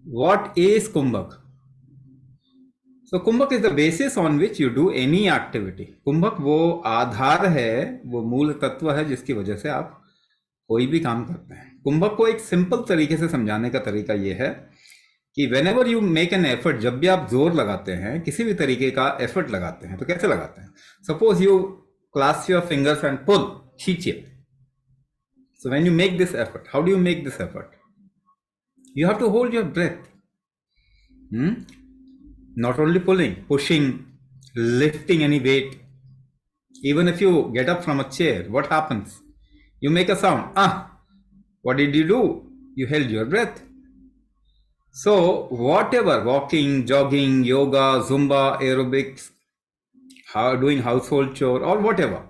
What is Kumbhak? So Kumbhak is the basis on which you do any activity. कुंभक वो आधार है, वो मूल तत्व है जिसकी वजह से आप कोई भी काम करते हैं। कुंभक को एक सिंपल तरीके से समझाने का तरीका ये है कि when ever you make an effort, जब भी आप जोर लगाते हैं, किसी भी तरीके का एफर्ट लगाते हैं, तो कैसे लगाते हैं? Suppose you clasp your fingers and pull, खींचिए। So when you make this effort, how do you make this effort? You have to hold your breath. Not only pulling, pushing, lifting any weight. Even if you get up from a chair, what happens? You make a sound. What did you do? You held your breath. So whatever, walking, jogging, yoga, Zumba, aerobics, doing household chore or whatever,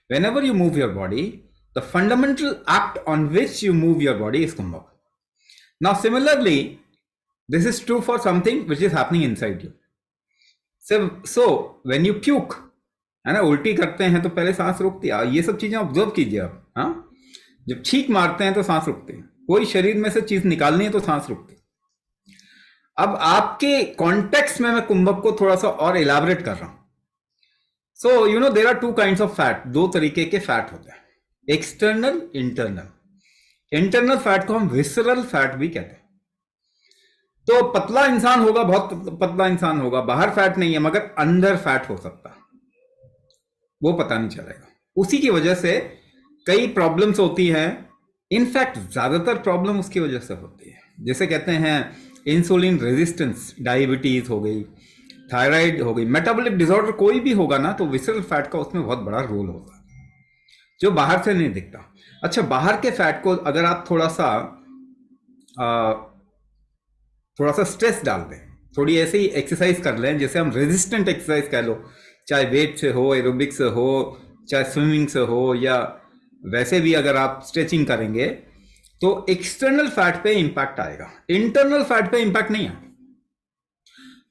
whenever you move your body, the fundamental act on which you move your body is Kumbhak. Now similarly, this is true for something which is happening inside you. So when you puke, है ना, उल्टी करते हैं तो पहले सांस रुकती है। ये सब चीजें ऑब्जर्व कीजिए आप। हाँ, जब छींक मारते हैं तो सांस रुकती है, कोई शरीर में से चीज निकालनी है तो सांस रुकती है। अब आपके कॉन्टेक्स्ट में मैं कुंभक को थोड़ा सा और इलाबरेट कर रहा हूं। So you know there are two kinds of fat, दो तरीके के फैट होते हैं, एक्सटर्नल, इंटरनल। इंटरनल फैट को हम विसरल फैट भी कहते हैं। तो पतला इंसान होगा, बहुत पतला इंसान होगा, बाहर फैट नहीं है मगर अंदर फैट हो सकता है, वो पता नहीं चलेगा। उसी की वजह से कई प्रॉब्लम्स होती हैं। इनफैक्ट ज्यादातर प्रॉब्लम उसकी वजह से होती है, जैसे कहते हैं इंसुलिन रेजिस्टेंस, डायबिटीज हो गई, थायराइड हो गई, मेटाबॉलिक डिसऑर्डर कोई भी होगा ना, तो विसरल फैट का उसमें बहुत बड़ा रोल होता है, जो बाहर से नहीं दिखता। अच्छा, बाहर के फैट को अगर आप थोड़ा सा स्ट्रेस डाल दें, थोड़ी ऐसे ही एक्सरसाइज कर लें, जैसे हम रेजिस्टेंट एक्सरसाइज कह लो, चाहे वेट से हो, एरोबिक्स से हो, चाहे स्विमिंग से हो, या वैसे भी अगर आप स्ट्रेचिंग करेंगे, तो एक्सटर्नल फैट पे इंपैक्ट आएगा, इंटरनल फैट पे इंपैक्ट नहीं आएगा।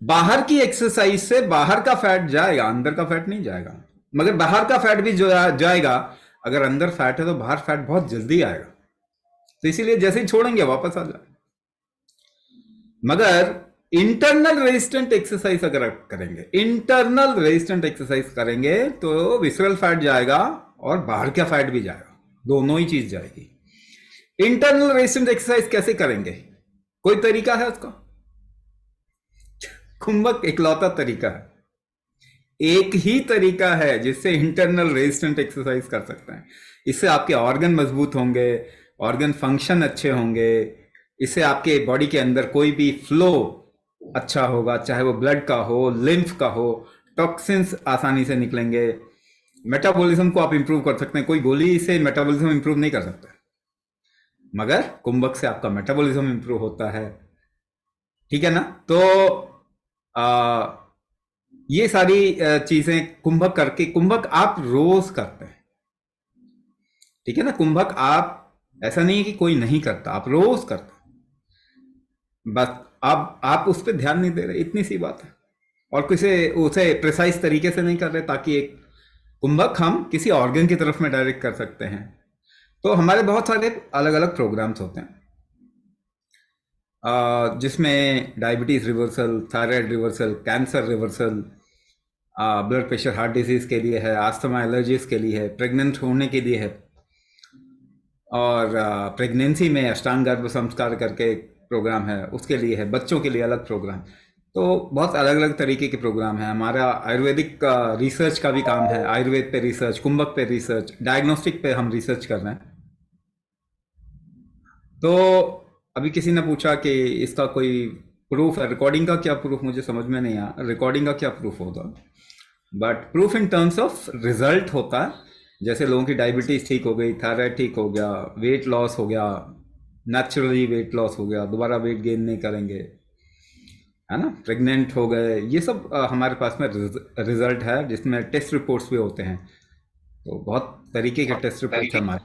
बाहर की एक्सरसाइज से बाहर का फैट जाएगा, अंदर का फैट नहीं जाएगा। मगर बाहर का फैट भी जो जाएगा, अगर अंदर फैट है तो बाहर फैट बहुत जल्दी आएगा, तो इसीलिए जैसे ही छोड़ेंगे वापस आ जाए। मगर इंटरनल रेजिस्टेंट एक्सरसाइज अगर आप करेंगे, इंटरनल रेजिस्टेंट एक्सरसाइज करेंगे, तो विसरल फैट जाएगा और बाहर का फैट भी जाएगा, दोनों ही चीज जाएगी। इंटरनल रेजिस्टेंट एक्सरसाइज कैसे करेंगे? कोई तरीका है उसका? कुंभक इकलौता तरीका है, एक ही तरीका है जिससे इंटरनल रेजिस्टेंट एक्सरसाइज कर सकते हैं। इससे आपके ऑर्गन मजबूत होंगे, ऑर्गन फंक्शन अच्छे होंगे, इससे आपके बॉडी के अंदर कोई भी फ्लो अच्छा होगा, चाहे वो ब्लड का हो, लिम्फ का हो, टॉक्सिन्स आसानी से निकलेंगे, मेटाबॉलिज्म को आप इंप्रूव कर सकते हैं। कोई गोली से मेटाबॉलिज्म इंप्रूव नहीं कर सकता, मगर कुंभक से आपका मेटाबॉलिज्म इंप्रूव होता है। ठीक है ना? तो ये सारी चीजें कुंभक करके, कुंभक आप रोज करते हैं, ठीक है ना? कुंभक आप, ऐसा नहीं है कि कोई नहीं करता, आप रोज करते हैं, बस आप उस पर ध्यान नहीं दे रहे, इतनी सी बात है। और किसी उसे प्रिसाइज तरीके से नहीं कर रहे, ताकि एक कुंभक हम किसी ऑर्गन की तरफ में डायरेक्ट कर सकते हैं। तो हमारे बहुत सारे अलग अलग प्रोग्राम्स होते हैं, जिसमें diabetes reversal, thyroid reversal, cancer reversal, blood pressure, heart disease के लिए है, आस्थमा, एलर्जीज के लिए है, प्रेग्नेंट होने के लिए है, और प्रेगनेंसी में अष्टांग गर्भ संस्कार करके प्रोग्राम है, उसके लिए है, बच्चों के लिए अलग प्रोग्राम। तो बहुत अलग अलग तरीके के प्रोग्राम है। हमारा आयुर्वेदिक रिसर्च का भी काम है, आयुर्वेद पे रिसर्च, कुंभक पे रिसर्च, डायग्नोस्टिक पे हम रिसर्च कर रहे हैं। तो अभी किसी ने पूछा कि इसका कोई प्रूफ है, रिकॉर्डिंग का क्या प्रूफ, मुझे समझ में नहीं आया रिकॉर्डिंग का क्या प्रूफ होगा, but proof in terms of result होता है। जैसे लोगों की डायबिटीज ठीक हो गई, थायराइड ठीक हो गया, वेट लॉस हो गया, नेचुरली वेट लॉस हो गया, दोबारा वेट गेन नहीं करेंगे, है ना, प्रेग्नेंट हो गए, ये सब हमारे पास में रिजल्ट है, जिसमें टेस्ट रिपोर्ट्स भी होते हैं। तो बहुत तरीके के टेस्ट रिपोर्ट्स हमारे